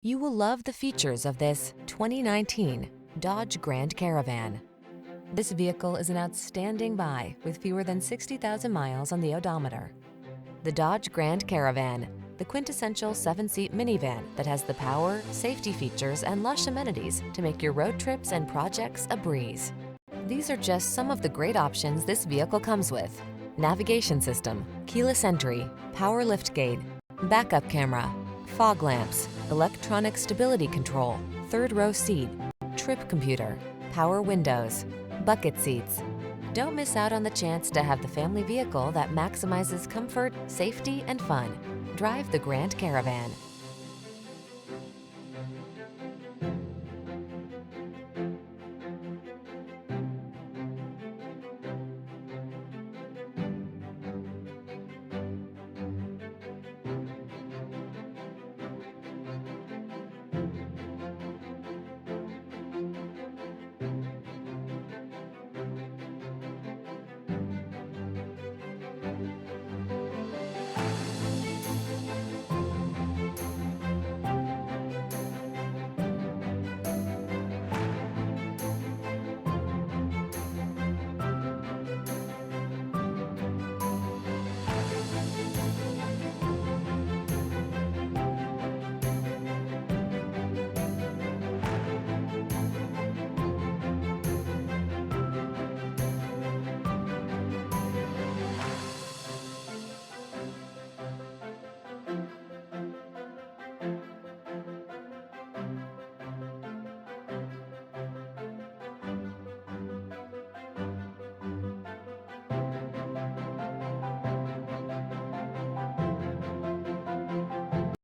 You will love the features of this 2019 Dodge Grand Caravan. This vehicle is an outstanding buy with fewer than 60,000 miles on the odometer. The Dodge Grand Caravan, the quintessential 7-seat minivan that has the power, safety features, and lush amenities to make your road trips and projects a breeze. These are just some of the great options this vehicle comes with: navigation system, keyless entry, power liftgate, backup camera, fog lamps, electronic stability control, third row seat, trip computer, power windows, bucket seats. Don't miss out on the chance to have the family vehicle that maximizes comfort, safety, and fun. Drive the Grand Caravan.